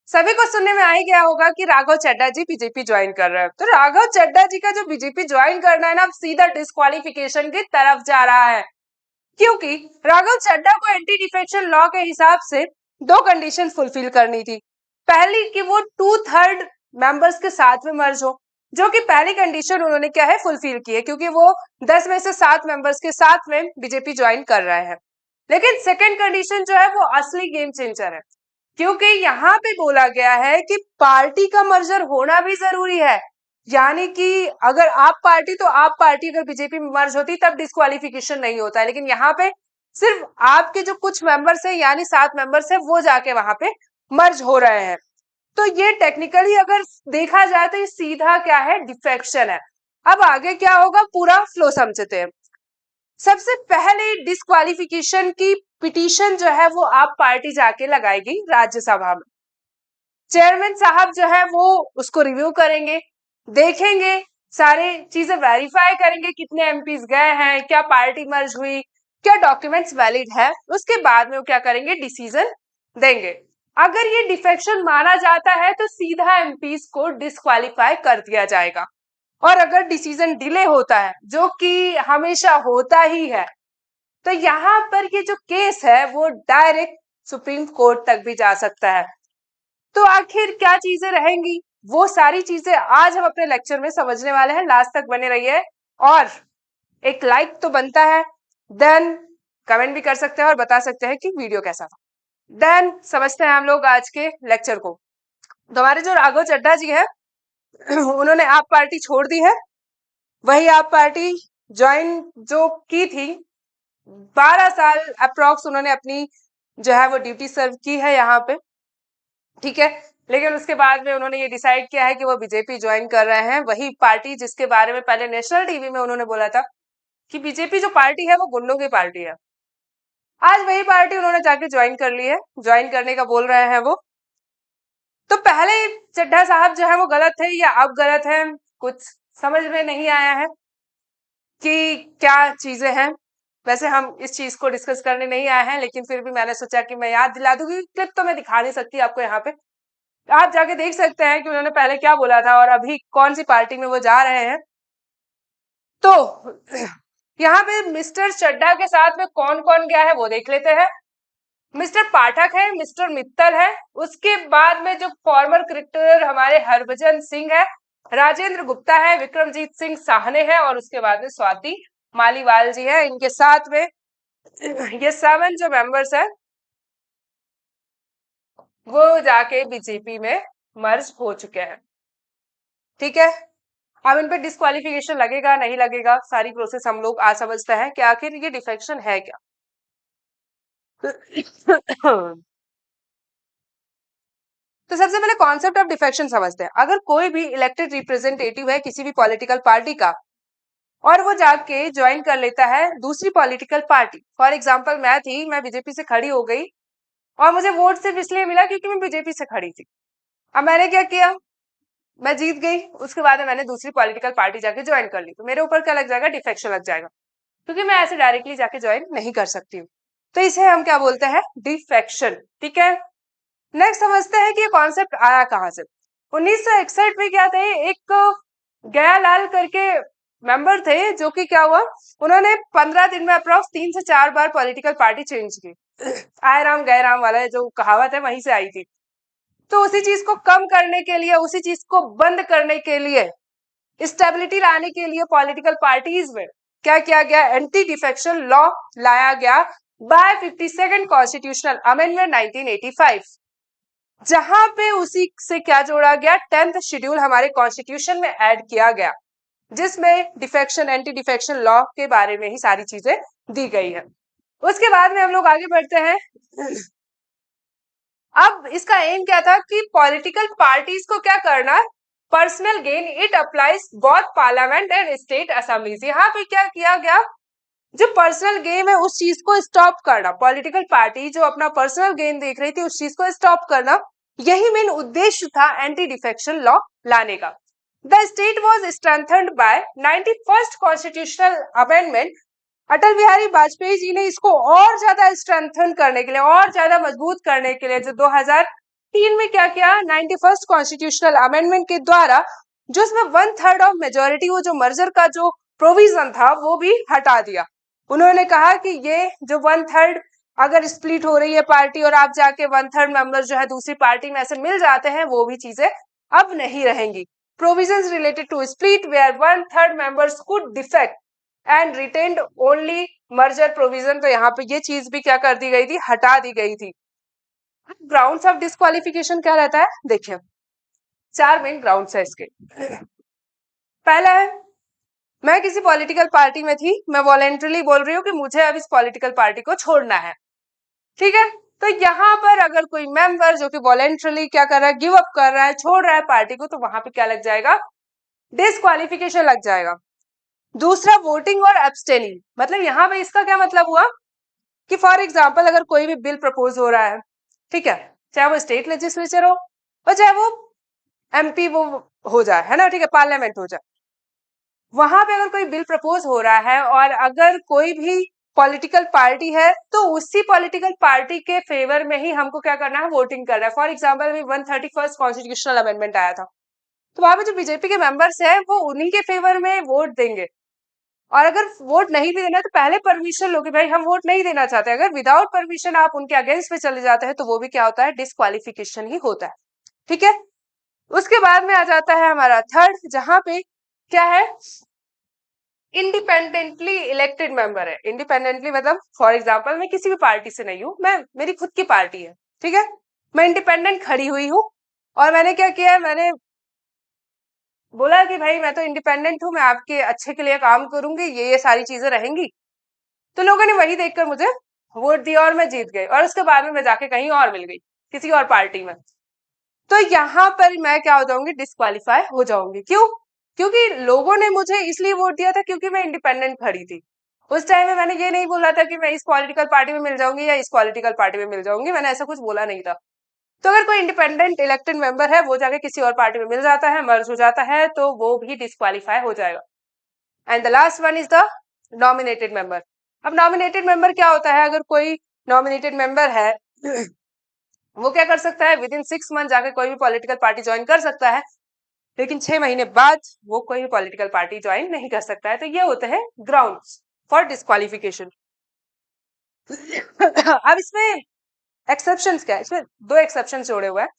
सभी को सुनने में आ ही गया होगा कि राघव चड्ढा जी बीजेपी ज्वाइन कर रहे हैं। तो राघव चड्ढा जी का जो बीजेपी ज्वाइन करना है ना, सीधा डिस्क्वालिफिकेशन की तरफ जा रहा है, क्योंकि राघव चड्ढा को एंटी डिफेक्शन लॉ के हिसाब से दो कंडीशन फुलफिल करनी थी। पहली कि वो 2/3 मेंबर्स के साथ में मर्ज हो, जो कि पहली कंडीशन उन्होंने क्या है फुलफिल की है, क्योंकि वो 10 में से 7 मेंबर्स के साथ में बीजेपी ज्वाइन कर रहे हैं। लेकिन सेकेंड कंडीशन जो है वो असली गेम चेंजर है, क्योंकि यहाँ पे बोला गया है कि पार्टी का मर्जर होना भी जरूरी है। यानी कि अगर आप पार्टी अगर बीजेपी में मर्ज होती तब डिस्क्वालिफिकेशन नहीं होता है, लेकिन यहाँ पे सिर्फ आपके जो कुछ मेंबर्स है यानी 7 मेंबर्स है वो जाके वहां पे मर्ज हो रहे हैं। तो ये टेक्निकली अगर देखा जाए तो ये सीधा क्या है, डिफेक्शन है। अब आगे क्या होगा पूरा फ्लो समझते हैं। सबसे पहले डिस्क्वालिफिकेशन की पिटीशन जो है वो आप पार्टी जाके लगाएगी राज्यसभा में। चेयरमैन साहब जो है वो उसको रिव्यू करेंगे, देखेंगे, सारे चीजें वेरीफाई करेंगे, कितने एमपीज गए हैं, क्या पार्टी मर्ज हुई, क्या डॉक्यूमेंट्स वैलिड है। उसके बाद में वो क्या करेंगे, डिसीजन देंगे। अगर ये डिफेक्शन माना जाता है तो सीधा एमपीज को डिस्क्वालीफाई कर दिया जाएगा। और अगर डिसीजन डिले होता है, जो कि हमेशा होता ही है, तो यहाँ पर ये जो केस है वो डायरेक्ट सुप्रीम कोर्ट तक भी जा सकता है। तो आखिर क्या चीजें रहेंगी, वो सारी चीजें आज हम अपने लेक्चर में समझने वाले हैं। लास्ट तक बने रहिए, और एक लाइक तो बनता है, देन कमेंट भी कर सकते हैं और बता सकते हैं कि वीडियो कैसा था। देन समझते हैं हम लोग आज के लेक्चर को। तो हमारे जो राघव चड्ढा जी है उन्होंने आप पार्टी छोड़ दी है, वही आप पार्टी ज्वाइन जो की थी, 12 साल अप्रोक्स उन्होंने अपनी जो है वो ड्यूटी सर्व की है यहाँ पे, ठीक है। लेकिन उसके बाद में उन्होंने ये डिसाइड किया है कि वो बीजेपी ज्वाइन कर रहे हैं, वही पार्टी जिसके बारे में पहले नेशनल टीवी में उन्होंने बोला था कि बीजेपी जो पार्टी है वो गुंडों की पार्टी है। आज वही पार्टी उन्होंने जाके ज्वाइन कर ली है, ज्वाइन करने का बोल रहे हैं वो। तो पहले चड्ढा साहब जो है वो गलत थे या अब गलत है, कुछ समझ में नहीं आया है कि क्या चीजें हैं। वैसे हम इस चीज को डिस्कस करने नहीं आए हैं, लेकिन फिर भी मैंने सोचा कि मैं याद दिला दूंगी। क्लिप तो मैं दिखा नहीं सकती आपको यहाँ पे, आप जाके देख सकते हैं कि उन्होंने पहले क्या बोला था और अभी कौन सी पार्टी में वो जा रहे हैं। तो यहाँ पे मिस्टर चड्ढा के साथ में कौन कौन गया है वो देख लेते हैं। मिस्टर पाठक है, मिस्टर मित्तल है, उसके बाद में जो फॉर्मर क्रिकेटर हमारे हरभजन सिंह है, राजेंद्र गुप्ता है, विक्रमजीत सिंह साहने है, और उसके बाद में स्वाति मालीवाल जी है। इनके साथ में ये 7 जो मेंबर्स है वो जाके बीजेपी में मर्ज हो चुके हैं, ठीक है। अब इन पे डिस्क्वालिफिकेशन लगेगा नहीं लगेगा, सारी प्रोसेस हम लोग आज समझते हैं कि आखिर ये डिफेक्शन है क्या। तो सबसे पहले कॉन्सेप्ट ऑफ डिफेक्शन समझते हैं। अगर कोई भी इलेक्टेड रिप्रेजेंटेटिव है किसी भी पॉलिटिकल पार्टी का, और वो जाके ज्वाइन कर लेता है दूसरी पॉलिटिकल पार्टी, फॉर एग्जांपल मैं थी, मैं बीजेपी से खड़ी हो गई और मुझे वोट सिर्फ इसलिए मिला क्योंकि मैं बीजेपी से खड़ी थी। अब मैंने क्या किया, मैं जीत गई, उसके बाद मैंने दूसरी पॉलिटिकल पार्टी जाके ज्वाइन कर ली, तो मेरे ऊपर क्या लग जाएगा, डिफेक्शन लग जाएगा, क्योंकि मैं ऐसे डायरेक्टली जाके ज्वाइन नहीं कर सकती हूँ। तो इसे हम क्या बोलते हैं, डिफेक्शन, ठीक है। नेक्स्ट समझते हैं कि ये कॉन्सेप्ट आया कहां से। 1961 में क्या थे, एक गयालाल करके मेंबर थे, जो कि क्या हुआ, उन्होंने 15 दिन में अप्रोक्स 3 से 4 बार पॉलिटिकल पार्टी चेंज की। आए राम गए राम वाला जो कहावत है वहीं से आई थी। तो उसी चीज को कम करने के लिए, उसी चीज को बंद करने के लिए, स्टेबिलिटी लाने के लिए पॉलिटिकल पार्टीज में क्या किया गया, एंटी डिफेक्शन लॉ लाया गया बाय 52nd कॉन्स्टिट्यूशनल अमेंडमेंट 1985, जहां पे उसी से क्या जोड़ा गया, 10th शेड्यूल हमारे कॉन्स्टिट्यूशन में ऐड किया गया, जिसमें डिफेक्शन एंटी डिफेक्शन लॉ के बारे में ही सारी चीजें दी गई है। उसके बाद में हम लोग आगे बढ़ते हैं। अब इसका एम क्या था कि पॉलिटिकल पार्टीज को क्या करना, personal gain it applies both parliament and state assemblies. यहाँ पे क्या किया गया, जो पर्सनल गेन है उस चीज को स्टॉप करना, पॉलिटिकल पार्टी जो अपना पर्सनल गेन देख रही थी उस चीज को स्टॉप करना, यही मेन उद्देश्य था एंटी डिफेक्शन लॉ लाने का। The state was strengthened by 91st constitutional amendment Atal Bihari Vajpayee ji ने इसको और ज्यादा स्ट्रेंथन करने के लिए, और ज्यादा मजबूत करने के लिए जो 2003 में क्या किया, 91st कॉन्स्टिट्यूशनल अमेंडमेंट के द्वारा, जो उसमें 1/3 ऑफ मेजोरिटी, वो जो मर्जर का जो प्रोविजन था वो भी हटा दिया। उन्होंने कहा कि ये जो 1/3 अगर स्प्लिट हो रही है पार्टी और आप जाके 1/3 मेंबर जो है दूसरी पार्टी में ऐसे मिल जाते हैं, वो भी चीजें अब नहीं रहेंगी। Provisions related to split where 1/3 members could defect and retained only merger provision, तो यहाँ पे ये चीज भी क्या कर दी गई थी, हटा दी गई थी। ग्राउंड्स ऑफ डिस्क्वालिफिकेशन क्या रहता है, देखिए 4 मेन ग्राउंड्स है इसके। पहला है, मैं किसी पॉलिटिकल पार्टी में थी, मैं वॉलेंटरली बोल रही हूँ कि मुझे अब इस पॉलिटिकल पार्टी को छोड़ना है, ठीक है। तो यहाँ पर अगर कोई मेंबर जो कि वॉलेंटरली क्या कर रहा है, गिव अप कर रहा है, छोड़ रहा है पार्टी को, तो वहां पे क्या लग जाएगा, डिस्क्वालिफिकेशन लग जाएगा। दूसरा, वोटिंग और एब्सटेनिंग, मतलब यहाँ पे इसका क्या मतलब हुआ कि फॉर एग्जाम्पल अगर कोई भी बिल प्रपोज हो रहा है, ठीक है, चाहे वो स्टेट लेजिस्लेचर हो और चाहे वो एमपी वो हो जाए, है ना, ठीक है, पार्लियामेंट हो जाए, वहां पे अगर कोई बिल प्रपोज हो रहा है और अगर कोई भी पॉलिटिकल पार्टी है, तो उसी पॉलिटिकल पार्टी के फेवर में ही हमको क्या करना है, वोटिंग करना है। फॉर एग्जाम्पल अभी 131st कॉन्स्टिट्यूशनल अमेंडमेंट आया था, तो वहां पे जो बीजेपी के मेंबर्स है वो उन्हीं के फेवर में वोट देंगे, और अगर वोट नहीं भी देना है तो पहले परमिशन लो कि भाई हम वोट नहीं देना चाहते। अगर विदाउट परमिशन आप उनके अगेंस्ट में चले जाते हैं तो वो भी क्या होता है, डिस्क्वालिफिकेशन ही होता है, ठीक है। उसके बाद में आ जाता है हमारा थर्ड, जहां पे क्या है, इंडिपेंडेंटली इलेक्टेड मेंबर है। इंडिपेंडेंटली मतलब फॉर एग्जाम्पल मैं किसी भी पार्टी से नहीं हूं, मैं मेरी खुद की पार्टी है, ठीक है, मैं इंडिपेंडेंट खड़ी हुई हूँ और मैंने क्या किया है, मैंने बोला कि भाई मैं तो इंडिपेंडेंट हूँ, मैं आपके अच्छे के लिए काम करूंगी, ये सारी चीजें रहेंगी। तो लोगों ने वही देखकर मुझे वोट दिया और मैं जीत गई, और उसके बाद में मैं जाके कहीं और मिल गई, किसी और पार्टी में। तो यहाँ पर मैं क्या हो जाऊंगी, डिस्क्वालीफाई हो जाऊंगी। क्यों? क्योंकि लोगों ने मुझे इसलिए वोट दिया था क्योंकि मैं इंडिपेंडेंट खड़ी थी। उस टाइम में मैंने ये नहीं बोला था कि मैं इस पॉलिटिकल पार्टी में मिल जाऊंगी या इस पॉलिटिकल पार्टी में मिल जाऊंगी, मैंने ऐसा कुछ बोला नहीं था। तो अगर कोई इंडिपेंडेंट इलेक्टेड मेंबर है, वो जाके किसी और पार्टी में मिल जाता है, मर्ज हो जाता है, तो वो भी डिस्क्वालीफाई हो जाएगा। And the last one is the nominated member. अब नॉमिनेटेड मेंबर क्या होता है, अगर कोई नॉमिनेटेड मेंबर है वो क्या कर सकता है, विद इन 6 मंथ जाकर कोई भी पॉलिटिकल पार्टी ज्वाइन कर सकता है, लेकिन 6 महीने बाद वो कोई भी पॉलिटिकल पार्टी ज्वाइन नहीं कर सकता है। तो ये होते हैं ग्राउंड्स फॉर डिस्क्वालिफिकेशन। अब इसमें एक्सेप्शंस क्या है, इसमें 2 एक्सेप्शन जोड़े हुए हैं।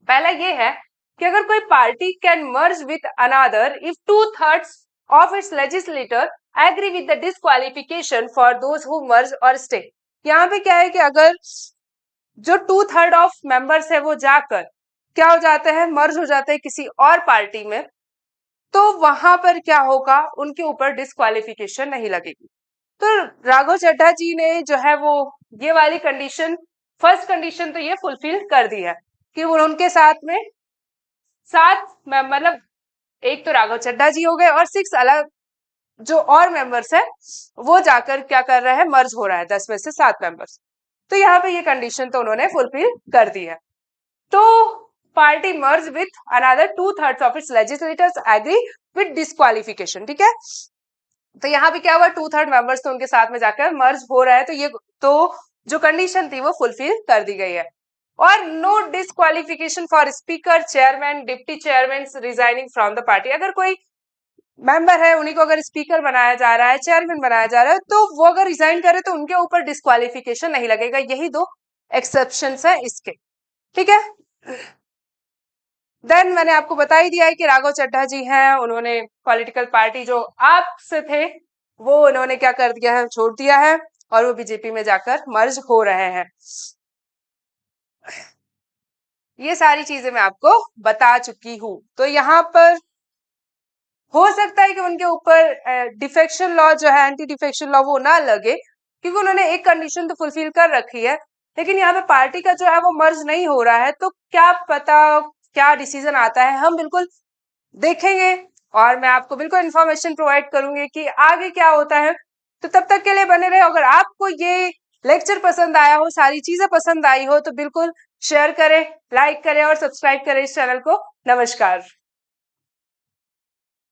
पहला ये है कि अगर कोई party can merge with another if 2/3 of its legislator agree with the disqualification for those who merge और स्टे। यहाँ पे क्या है कि अगर जो 2/3 ऑफ मेंबर्स है वो जाकर क्या हो जाते हैं, मर्ज हो जाते हैं किसी और पार्टी में, तो वहां पर क्या होगा, उनके ऊपर डिस्क्वालिफिकेशन नहीं लगेगी। तो राघव चड्ढा जी ने जो है वो ये वाली कंडीशन, फर्स्ट कंडीशन तो ये फुलफिल कर दी है कि वो उनके साथ में 7 मतलब एक तो राघव चड्ढा जी हो गए और 6 अलग जो और मेंबर्स है वो जाकर क्या कर रहे हैं, मर्ज हो रहा है 10 में से 7 मेंबर्स। तो यहाँ पे ये कंडीशन तो उन्होंने फुलफिल कर दी है। तो party merge with another 2/3 of its legislators agree with disqualification, ठीक है। तो यहाँ पे क्या हुआ, 2/3 मेंबर्स तो उनके साथ में जाकर मर्ज हो रहा है, तो ये तो जो कंडीशन थी वो फुलफिल कर दी गई है। और no disqualification for speaker, chairman, deputy chairman resigning from the party. अगर कोई मेंबर है उन्हीं को अगर स्पीकर बनाया जा रहा है, चेयरमैन बनाया जा रहा है, तो वो अगर रिजाइन करे तो उनके ऊपर डिस्क्वालिफिकेशन नहीं लगेगा। यही 2 एक्सेप्शंस है इसके, ठीक है। देन मैंने आपको बता ही दिया है कि राघव चड्ढा जी हैं, उन्होंने पॉलिटिकल पार्टी जो आप से थे वो उन्होंने क्या कर दिया है, छोड़ दिया है, और वो बीजेपी में जाकर मर्ज हो रहे हैं। ये सारी चीजें मैं आपको बता चुकी हूं। तो यहाँ पर हो सकता है कि उनके ऊपर डिफेक्शन लॉ जो है, एंटी डिफेक्शन लॉ, वो ना लगे क्योंकि उन्होंने एक कंडीशन तो फुलफिल कर रखी है, लेकिन यहाँ पे पार्टी का जो है वो मर्ज नहीं हो रहा है। तो क्या पता क्या डिसीजन आता है, हम बिल्कुल देखेंगे और मैं आपको बिल्कुल इन्फॉर्मेशन प्रोवाइड करूंगी कि आगे क्या होता है। तो तब तक के लिए बने रहे। अगर आपको ये लेक्चर पसंद आया हो, सारी चीजें पसंद आई हो, तो बिल्कुल शेयर करें, लाइक करें और सब्सक्राइब करें इस चैनल को। नमस्कार।